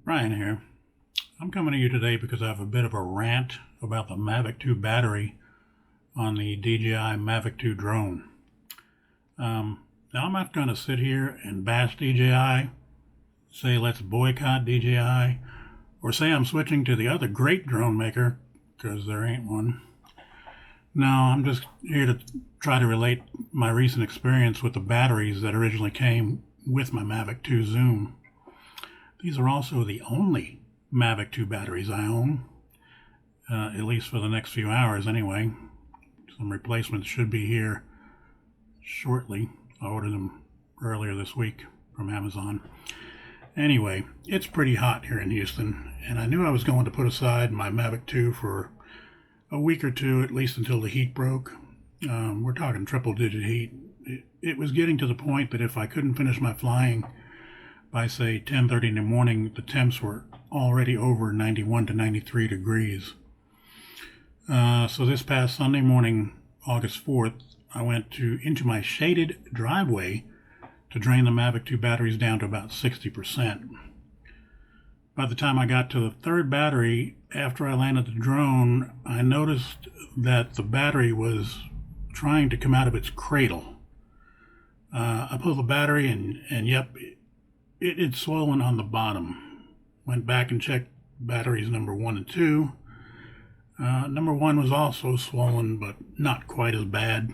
Brian here. I'm coming to you today because I have a bit of a rant about the Mavic 2 battery on the DJI Mavic 2 drone. Now I'm not going to sit here and bash DJI, say let's boycott DJI, or say I'm switching to the other great drone maker, because there ain't one. No, I'm just here to try to relate my recent experience with the batteries that originally came with my Mavic 2 Zoom. These are also the only Mavic 2 batteries I own, at least for the next few hours anyway. Some replacements should be here shortly. I ordered them earlier this week from Amazon. Anyway, it's pretty hot here in Houston, and I knew I was going to put aside my Mavic 2 for a week or two, at least until the heat broke. We're talking triple-digit heat. It was getting to the point that if I couldn't finish my flying by, say, 10:30 in the morning, the temps were already over 91 to 93 degrees. So this past Sunday morning, August 4th, I went into my shaded driveway to drain the Mavic 2 batteries down to about 60%. By the time I got to the third battery, after I landed the drone, I noticed that the battery was trying to come out of its cradle. I pulled the battery and yep, it's swollen on the bottom. Went back and checked batteries number 1 and 2. Number 1 was also swollen, but not quite as bad.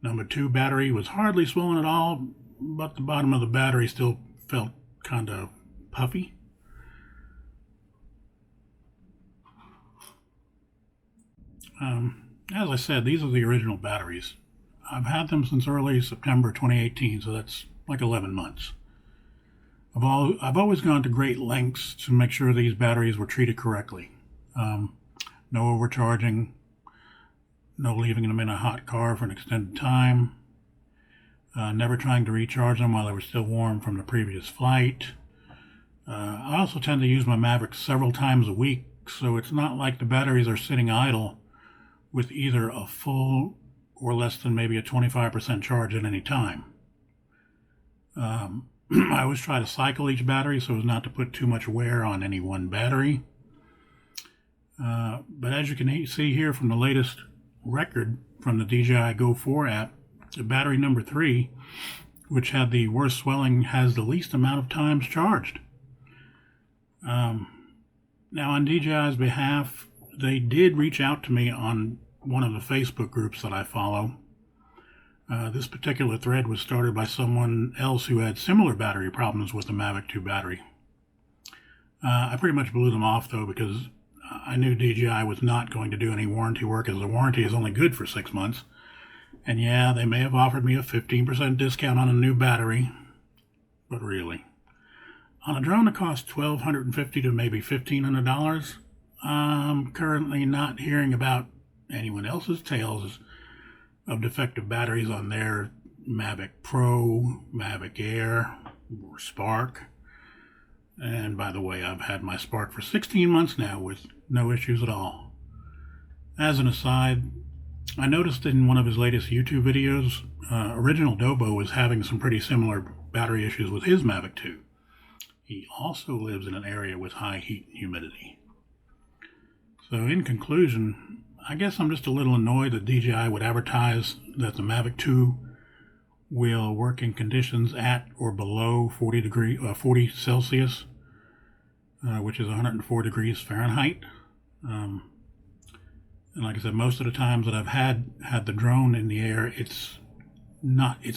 Number 2 battery was hardly swollen at all, but the bottom of the battery still felt kind of puffy. As I said, these are the original batteries. I've had them since early September 2018, so that's like 11 months. I've always gone to great lengths to make sure these batteries were treated correctly. No overcharging, no leaving them in a hot car for an extended time, never trying to recharge them while they were still warm from the previous flight. I also tend to use my Mavic several times a week, so it's not like the batteries are sitting idle with either a full or less than maybe a 25% charge at any time. I always try to cycle each battery so as not to put too much wear on any one battery. But as you can see here from the latest record from the DJI Go 4 app, the battery number 3, which had the worst swelling, has the least amount of times charged. Now on DJI's behalf, they did reach out to me on one of the Facebook groups that I follow. This particular thread was started by someone else who had similar battery problems with the Mavic 2 battery. I pretty much blew them off though, because I knew DJI was not going to do any warranty work, as the warranty is only good for 6 months. And yeah, they may have offered me a 15% discount on a new battery, but really. On a drone that costs $1,250 to maybe $1,500, I'm currently not hearing about anyone else's tales of defective batteries on their Mavic Pro, Mavic Air, or Spark. And by the way, I've had my Spark for 16 months now with no issues at all. As an aside, I noticed in one of his latest YouTube videos, Original Dobo was having some pretty similar battery issues with his Mavic 2. He also lives in an area with high heat and humidity. So in conclusion, I guess I'm just a little annoyed that DJI would advertise that the Mavic 2 will work in conditions at or below 40 Celsius, which is 104 degrees Fahrenheit. And like I said, most of the times that I've had the drone in the air, it's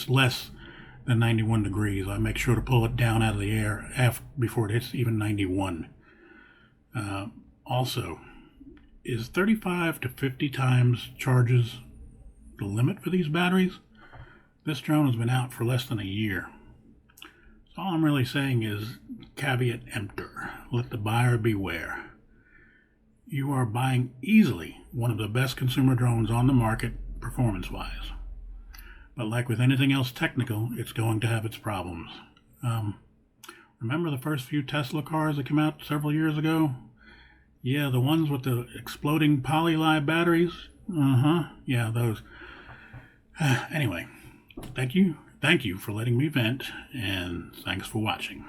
less than 91 degrees. I make sure to pull it down out of the air before it hits even 91. Also, is 35 to 50 times charges the limit for these batteries? This drone has been out for less than a year. So all I'm really saying is caveat emptor. Let the buyer beware. You are buying easily one of the best consumer drones on the market performance-wise. But like with anything else technical, it's going to have its problems. Remember the first few Tesla cars that came out several years ago? Yeah, the ones with the exploding poly-li batteries? Yeah, those. Anyway, thank you for letting me vent, and thanks for watching.